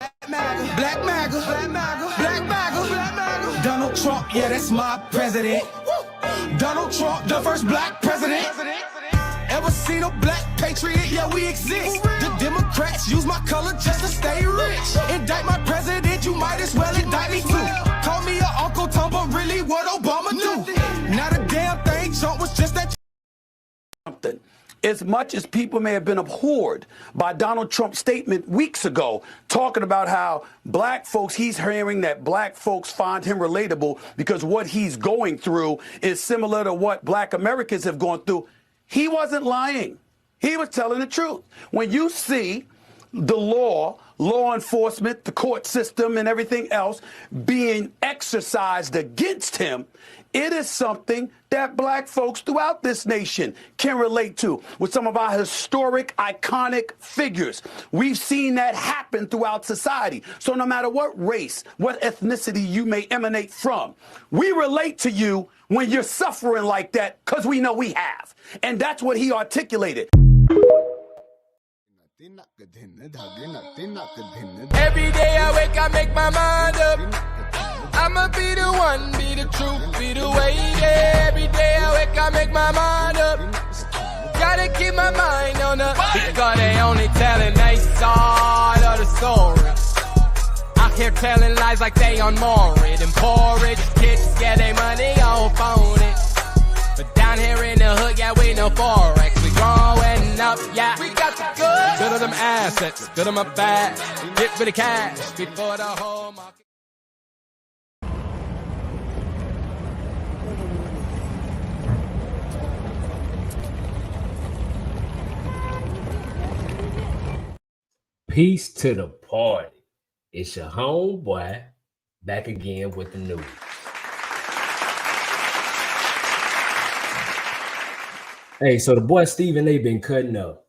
Black MAGA, Black MAGA, Black MAGA, Black MAGA. Donald Trump, yeah, that's my president. Donald Trump, the first black president. Ever seen a black patriot? Yeah, we exist. The Democrats use my color just to stay rich. Indict my president, you might as well indict me too. Call me your Uncle Tom, but really what Obama do? Not a damn thing, Trump was just that. Something. As much as people may have been abhorred by Donald Trump's statement weeks ago, talking about how black folks, he's hearing that black folks find him relatable because what he's going through is similar to what black Americans have gone through. He wasn't lying. He was telling the truth. When you see the law enforcement, the court system, and everything else being exercised against him, it is something that black folks throughout this nation can relate to with some of our historic, iconic figures. We've seen that happen throughout society. So no matter what race, what ethnicity you may emanate from, we relate to you when you're suffering like that because we know we have. And that's what he articulated. Every day I wake, I make my mind up. I'ma be the one, be the truth, be the way. Yeah. Every day I wake, I make my mind up. Gotta keep my mind on the because they only telling their side of the story. Out here telling lies like they on Morid. And poor rich kids get their money off on it. But down here in the hood, yeah, we know Forex. We growing up, yeah. We got the good. Good of them assets, good of my bad. Get rid of cash before the whole market. Peace to the party. It's your homeboy back again with the news. Hey, so the boy Stephen A been cutting up,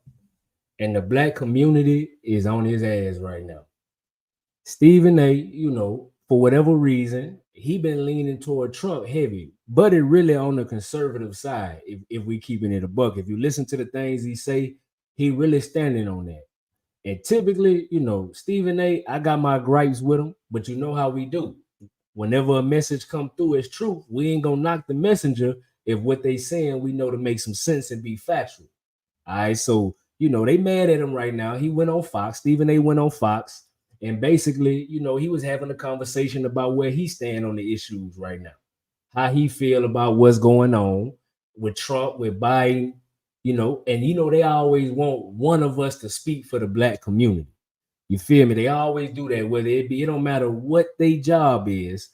and the black community is on his ass right now. Stephen A, for whatever reason, he been leaning toward Trump heavy, but it really on the conservative side. If we keeping it a buck, if you listen to the things he say, he really standing on that. And typically, Stephen A, I got my gripes with him, but you know how we do. Whenever a message come through as truth, we ain't gonna knock the messenger if what they saying we know to make some sense and be factual. All right, so they mad at him right now. He went on Fox. Stephen A went on Fox, and basically, he was having a conversation about where he stand on the issues right now, how he feel about what's going on with Trump, with Biden. And they always want one of us to speak for the black community. You feel me? They always do that, whether it don't matter what their job is,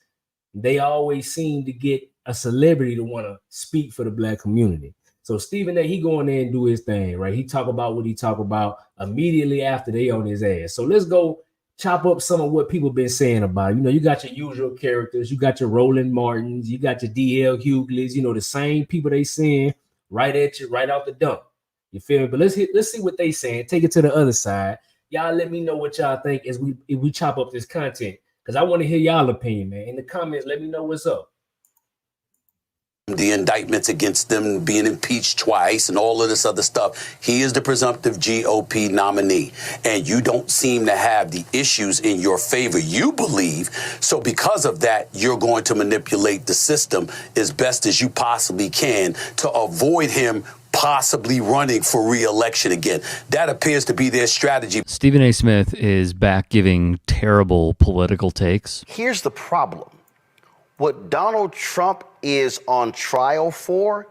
they always seem to get a celebrity to want to speak for the black community. So Stephen A, he go in there and do his thing, right? He talk about what he talk about immediately after they on his ass. So let's go chop up some of what people been saying about it. You got your usual characters, you got your Roland Martins, you got your DL Hugleys, the same people they saying right at you, right out the dump. You feel me? But let's see what they saying. Take it to the other side. Y'all let me know what y'all think as we chop up this content, because I want to hear y'all opinion, man. In the comments, let me know what's up. The indictments against them being impeached twice and all of this other stuff. He is the presumptive GOP nominee, and you don't seem to have the issues in your favor, you believe. So because of that, you're going to manipulate the system as best as you possibly can to avoid him possibly running for re-election again. That appears to be their strategy. Stephen A. Smith is back giving terrible political takes. Here's the problem. What Donald Trump is on trial for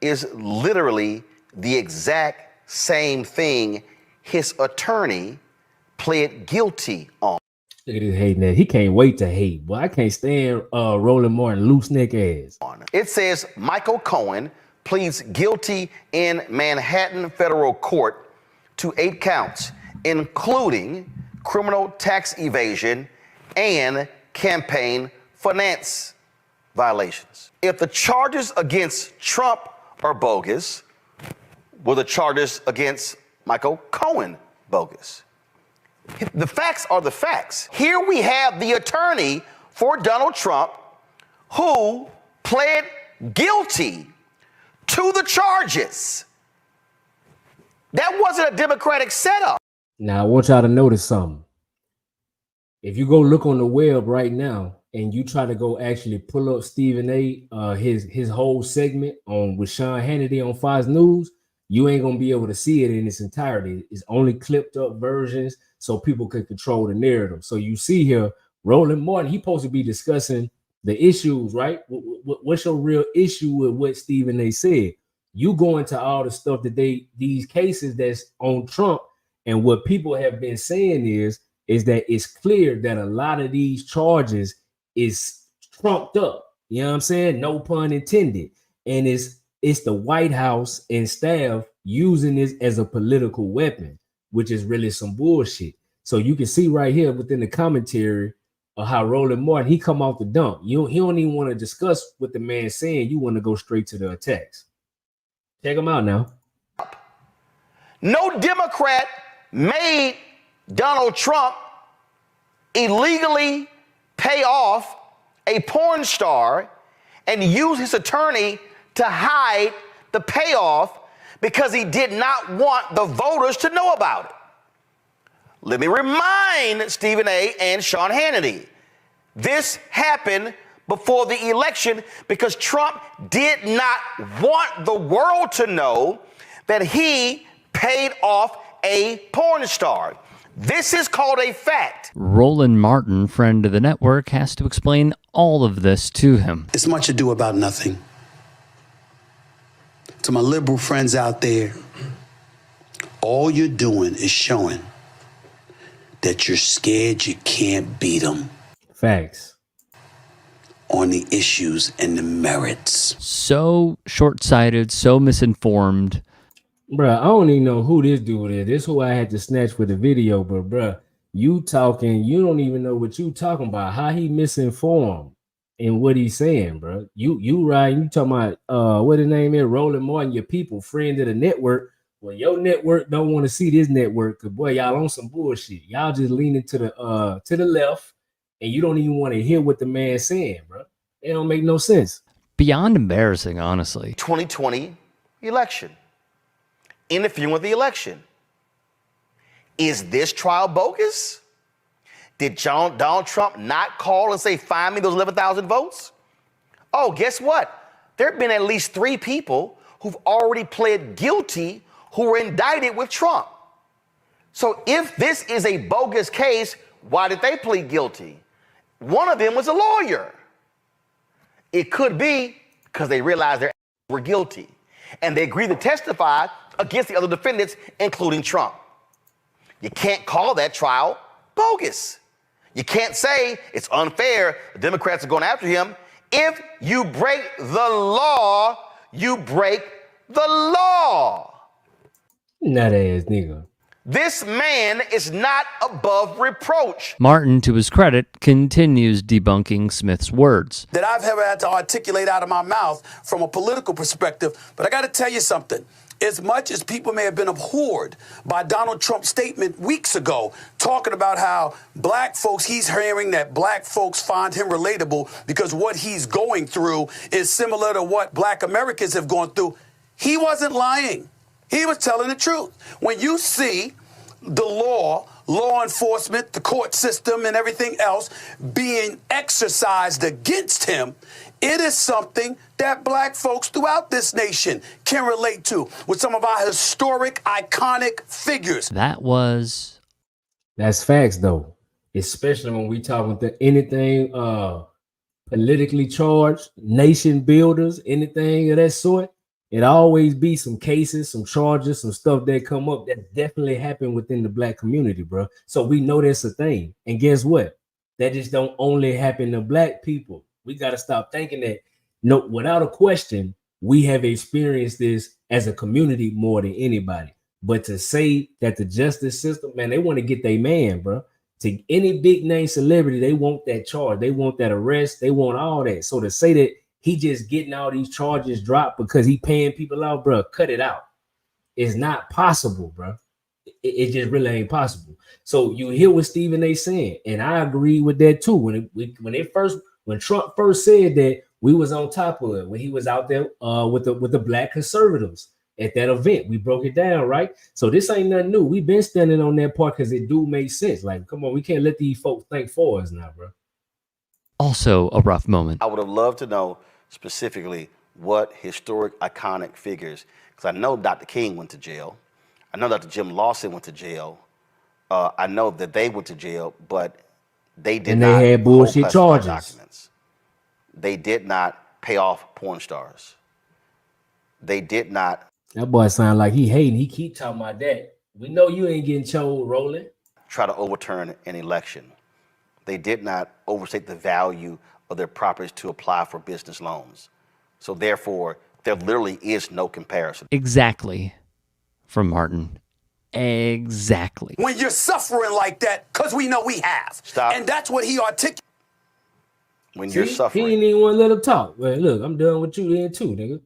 is literally the exact same thing his attorney pled guilty on. Look at this hating that. He can't wait to hate. Boy, I can't stand Roland Martin loose neck ass. It says Michael Cohen pleads guilty in Manhattan federal court to 8 counts, including criminal tax evasion and campaign finance violations. If the charges against Trump are bogus, were the charges against Michael Cohen bogus? The facts are the facts. Here we have the attorney for Donald Trump who pled guilty to the charges. That wasn't a Democratic setup. Now I want y'all to notice something. If you go look on the web right now and you try to go actually pull up Stephen A. His whole segment on with Sean Hannity on Fox News, you ain't gonna be able to see it in its entirety. It's only clipped up versions so people can control the narrative. So you see here, Roland Martin, he supposed to be discussing the issues, right? What's your real issue with what Stephen A. said? You go into all the stuff that these cases that's on Trump, and what people have been saying is that it's clear that a lot of these charges is trumped up. You know what I'm saying? No pun intended. And it's the White House and staff using this as a political weapon, which is really some bullshit. So you can see right here within the commentary of how Roland Martin, he come off the dump. He don't even want to discuss what the man's saying. You want to go straight to the attacks. Check them out now. No Democrat made Donald Trump illegally pay off a porn star and use his attorney to hide the payoff because he did not want the voters to know about it. Let me remind Stephen A. and Sean Hannity, this happened before the election because Trump did not want the world to know that he paid off a porn star. This is called a fact. Roland Martin, friend of the network, has to explain all of this to him. It's much ado about nothing. To my liberal friends out there, all you're doing is showing that you're scared you can't beat them. Facts. On the issues and the merits. So short-sighted, so misinformed. Bruh, I don't even know who this dude is. This is who I had to snatch for the video, but bruh, you talking, you don't even know what you talking about. How he misinformed in what he's saying, bruh. You right, you talking about what his name is, Roland Martin, your people, friend of the network. Well, your network don't want to see this network, cause boy, y'all on some bullshit. Y'all just leaning to the left, and you don't even want to hear what the man's saying, bruh. It don't make no sense. Beyond embarrassing, honestly. 2020 election. Interfering with the election. Is this trial bogus? Did Donald Trump not call and say, find me those 11,000 votes? Oh, guess what? There have been at least 3 people who've already pled guilty who were indicted with Trump. So if this is a bogus case, why did they plead guilty? One of them was a lawyer. It could be because they realized they were guilty and they agreed to testify against the other defendants, including Trump. You can't call that trial bogus. You can't say it's unfair, the Democrats are going after him. If you break the law, you break the law. Nut ass nigga. This man is not above reproach. Martin, to his credit, continues debunking Smith's words. That I've ever had to articulate out of my mouth from a political perspective. But I got to tell you something. As much as people may have been abhorred by Donald Trump's statement weeks ago, talking about how black folks, he's hearing that black folks find him relatable because what he's going through is similar to what black Americans have gone through, he wasn't lying. He was telling the truth. When you see the law enforcement, the court system, and everything else being exercised against him, it is something that black folks throughout this nation can relate to with some of our historic, iconic figures. That's facts, though. Especially when we talk about anything politically charged, nation builders, anything of that sort. It always be some cases, some charges, some stuff that come up that definitely happened within the black community, bro. So we know that's a thing. And guess what? That just don't only happen to black people. We got to stop thinking that, no, without a question, we have experienced this as a community more than anybody. But to say that the justice system, man, they want to get their man, bro. To any big name celebrity, they want that charge. They want that arrest. They want all that. So to say that he just getting all these charges dropped because he paying people out, bro, cut it out. It's not possible, bro. It just really ain't possible. So you hear what Stephen A. saying, and I agree with that too. When Trump first said that, we was on top of it when he was out there with the black conservatives at that event. We broke it down, right? So this ain't nothing new. We've been standing on that part because it do make sense. Like, come on, we can't let these folks think for us now, bro. Also a rough moment. I would have loved to know specifically what historic, iconic figures, because I know Dr. King went to jail. I know Dr. Jim Lawson went to jail. I know that they went to jail, but they did not. They had bullshit charges. Documents. They did not pay off porn stars. They did not. That boy sound like he hating. He keep talking about that. We know you ain't getting chose, Rolling. Try to overturn an election. They did not overstate the value of their properties to apply for business loans. So therefore, there literally is no comparison. Exactly. From Martin. Exactly. When you're suffering like that, because we know we have. Stop. And that's what he articulated. When you're suffering. He didn't even want to let him talk. Well, look, I'm done with you then too, nigga.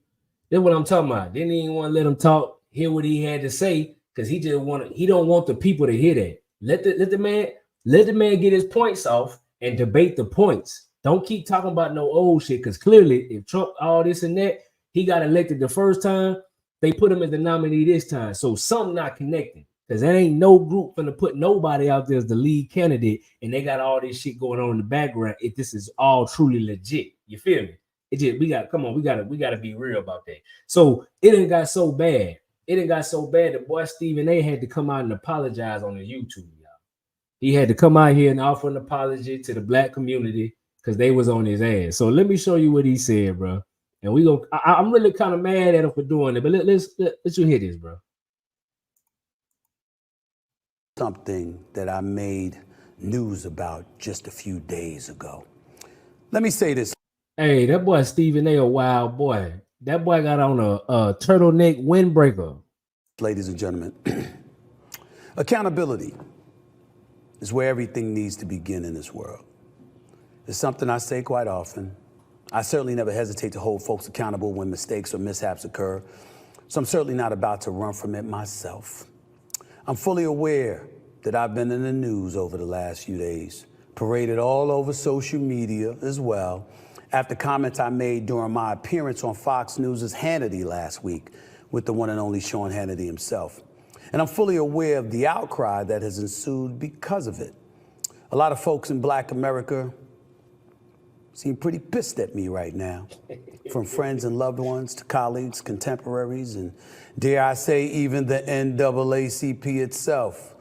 That's what I'm talking about. Didn't even want to let him talk, hear what he had to say, because he don't want the people to hear that. Let the man get his points off and debate the points. Don't keep talking about no old shit, because clearly if Trump all this and that, he got elected the first time, they put him as the nominee this time. So something not connecting. Because there ain't no group gonna put nobody out there as the lead candidate, and they got all this shit going on in the background. If this is all truly legit, you feel me? It just we gotta be real about that. So it ain't got so bad. The boy Stephen A had to come out and apologize on the YouTube, y'all. He had to come out here and offer an apology to the black community because they was on his ass. So let me show you what he said, bro. And we go. I'm really kind of mad at him for doing it, but let's you hear this, bro. Something that I made news about just a few days ago. Let me say this. Hey, that boy Stephen A, a wild boy. That boy got on a turtleneck windbreaker. Ladies and gentlemen, accountability is where everything needs to begin in this world. It's something I say quite often. I certainly never hesitate to hold folks accountable when mistakes or mishaps occur, so I'm certainly not about to run from it myself. I'm fully aware that I've been in the news over the last few days, paraded all over social media as well, after comments I made during my appearance on Fox News' Hannity last week with the one and only Sean Hannity himself. And I'm fully aware of the outcry that has ensued because of it. A lot of folks in Black America seem pretty pissed at me right now, from friends and loved ones to colleagues, contemporaries, and dare I say even the NAACP itself.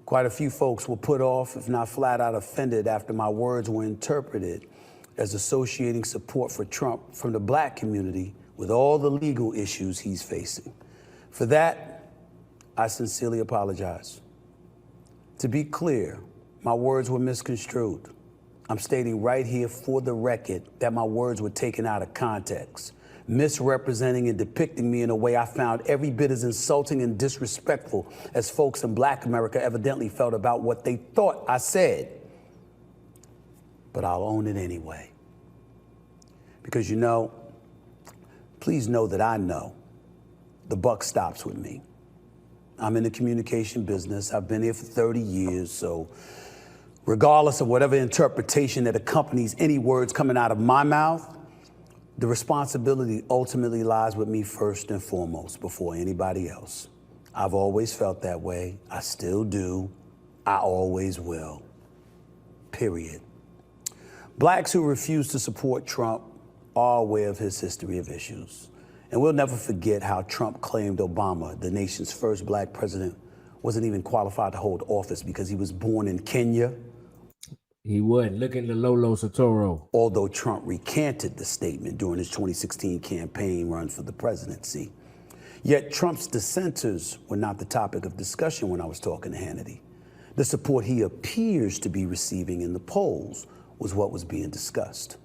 Quite a few folks were put off, if not flat out offended, after my words were interpreted as associating support for Trump from the black community with all the legal issues he's facing. For that, I sincerely apologize. To be clear, my words were misconstrued. I'm stating right here for the record that my words were taken out of context, misrepresenting and depicting me in a way I found every bit as insulting and disrespectful as folks in Black America evidently felt about what they thought I said. But I'll own it anyway. Because please know that I know the buck stops with me. I'm in the communication business. I've been here for 30 years, so regardless of whatever interpretation that accompanies any words coming out of my mouth, the responsibility ultimately lies with me first and foremost before anybody else. I've always felt that way. I still do. I always will. Period. Blacks who refuse to support Trump are aware of his history of issues. And we'll never forget how Trump claimed Obama, the nation's first black president, wasn't even qualified to hold office because he was born in Kenya. He wasn't. Look at the Lolo Soetoro. Although Trump recanted the statement during his 2016 campaign run for the presidency. Yet Trump's dissenters were not the topic of discussion when I was talking to Hannity. The support he appears to be receiving in the polls was what was being discussed.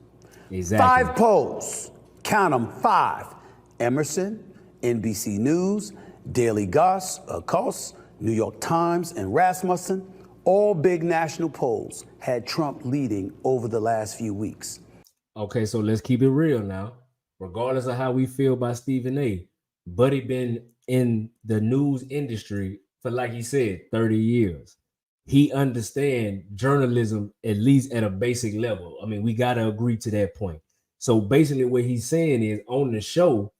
Exactly. 5 polls, count them 5. Emerson, NBC News, Daily Kos, New York Times, and Rasmussen, all big national polls had Trump leading over the last few weeks. Okay, so let's keep it real now. Regardless of how we feel about Stephen A., Buddy been in the news industry for, like he said, 30 years. He understands journalism, at least at a basic level. I mean, we got to agree to that point. So basically what he's saying is on the show,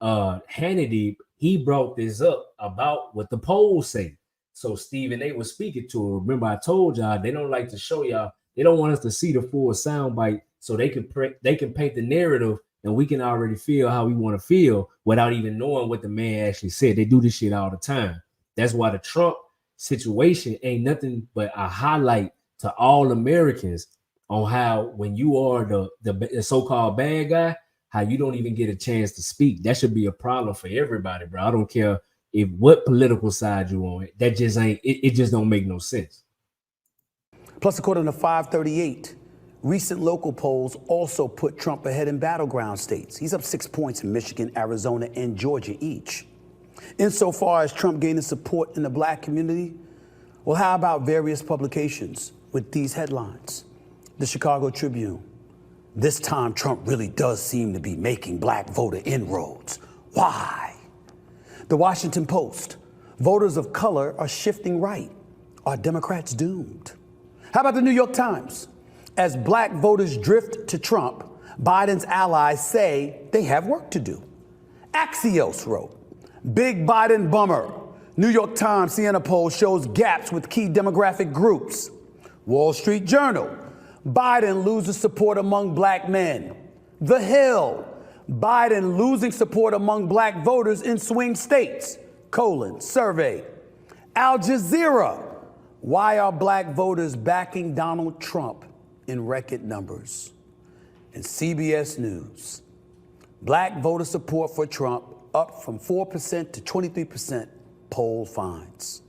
Hannity, he brought this up about what the polls say. So Stephen A was speaking to her. Remember, I told y'all they don't like to show y'all. They don't want us to see the full soundbite so they can paint the narrative and we can already feel how we want to feel without even knowing what the man actually said. They do this shit all the time. That's why the Trump situation ain't nothing but a highlight to all Americans on how when you are the so-called bad guy, how you don't even get a chance to speak. That should be a problem for everybody, bro. I don't care if what political side you on. That just ain't, it just don't make no sense. Plus, according to 538, recent local polls also put Trump ahead in battleground states. He's up 6 points in Michigan, Arizona, and Georgia each. Insofar as Trump gaining support in the black community, well, how about various publications with these headlines? The Chicago Tribune. This time, Trump really does seem to be making black voter inroads. Why? The Washington Post. Voters of color are shifting right. Are Democrats doomed? How about the New York Times? As black voters drift to Trump, Biden's allies say they have work to do. Axios wrote, Big Biden bummer. New York Times Siena poll shows gaps with key demographic groups. Wall Street Journal. Biden loses support among black men. The Hill. Biden losing support among black voters in swing states. Survey. Al Jazeera. Why are black voters backing Donald Trump in record numbers? And CBS News. Black voter support for Trump up from 4% to 23%, poll finds.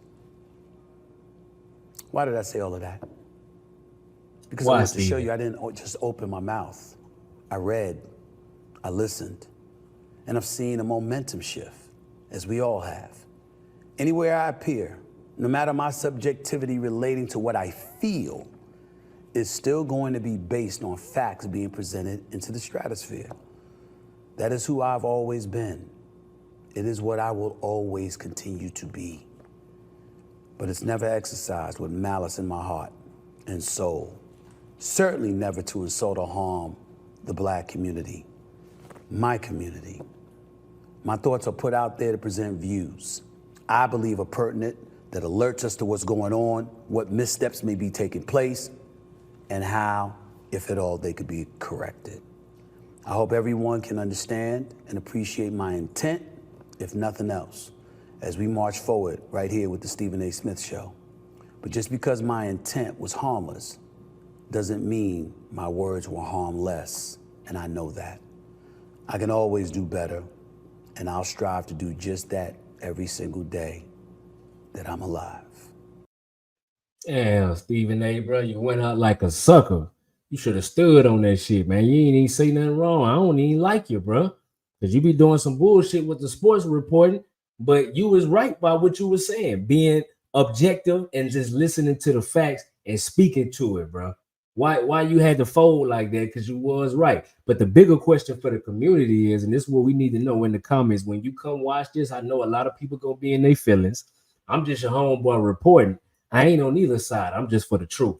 Why did I say all of that? Because I wanted to show you I didn't just open my mouth. I read, I listened, and I've seen a momentum shift, as we all have. Anywhere I appear, no matter my subjectivity relating to what I feel, is still going to be based on facts being presented into the stratosphere. That is who I've always been. It is what I will always continue to be. But it's never exercised with malice in my heart and soul. Certainly never to insult or harm the black community, my community. My thoughts are put out there to present views I believe are pertinent, that alerts us to what's going on, what missteps may be taking place, and how, if at all, they could be corrected. I hope everyone can understand and appreciate my intent, if nothing else, as we march forward right here with the Stephen A. Smith Show. But just because my intent was harmless doesn't mean my words were harmless, and I know that. I can always do better, and I'll strive to do just that every single day that I'm alive. Damn, Stephen A, bro, you went out like a sucker. You should have stood on that shit, man. You ain't even say nothing wrong. I don't even like you, bro. Because you be doing some bullshit with the sports reporting, but you was right by what you were saying, being objective and just listening to the facts and speaking to it, bro. Why you had to fold like that? Because you was right. But the bigger question for the community is, and this is what we need to know in the comments, when you come watch this, I know a lot of people gonna be in their feelings. I'm just your homeboy reporting. I ain't on either side. I'm just for the truth.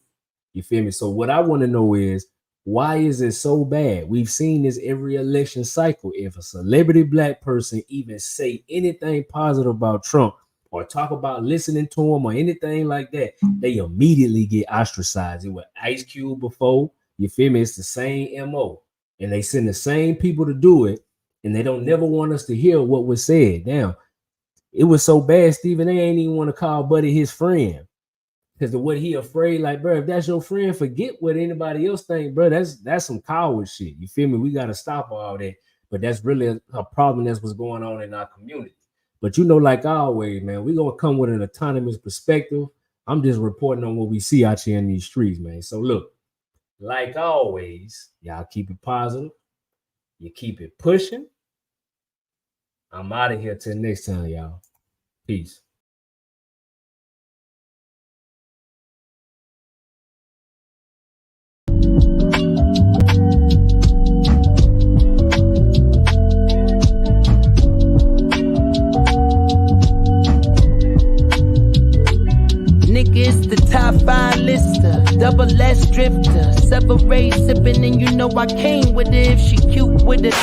You feel me? So what I want to know is, why is it so bad? We've seen this every election cycle. If a celebrity black person even say anything positive about Trump or talk about listening to him or anything like that, they immediately get ostracized. It was Ice Cube before. You feel me? It's the same MO. And they send the same people to do it, and they don't never want us to hear what was said. Now, it was so bad, Stephen A ain't even want to call Buddy his friend. Because of what he afraid, like, bro, if that's your friend, forget what anybody else think, bro. That's some coward shit. You feel me? We got to stop all that. But that's really a problem. That's what's going on in our community. But you know, like always, man, we're going to come with an autonomous perspective. I'm just reporting on what we see out here in these streets, man. So look, like always, y'all keep it positive. You keep it pushing. I'm out of here till next time, y'all. Peace. Niggas, the top 5 lister, double S drifter, separate sipping, and you know I came with it. If she cute with it,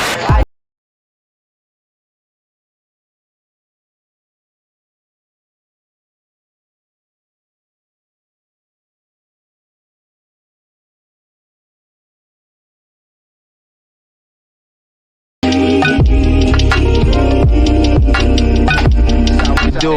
do.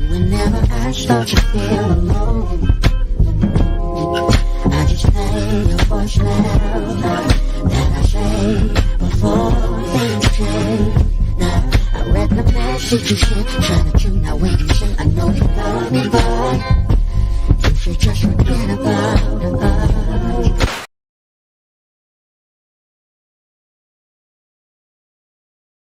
Whenever I start to feel alone, I just play your voicemail that I say before things change. Now I read the message you sent, trying to tune out when you say I know you love me, but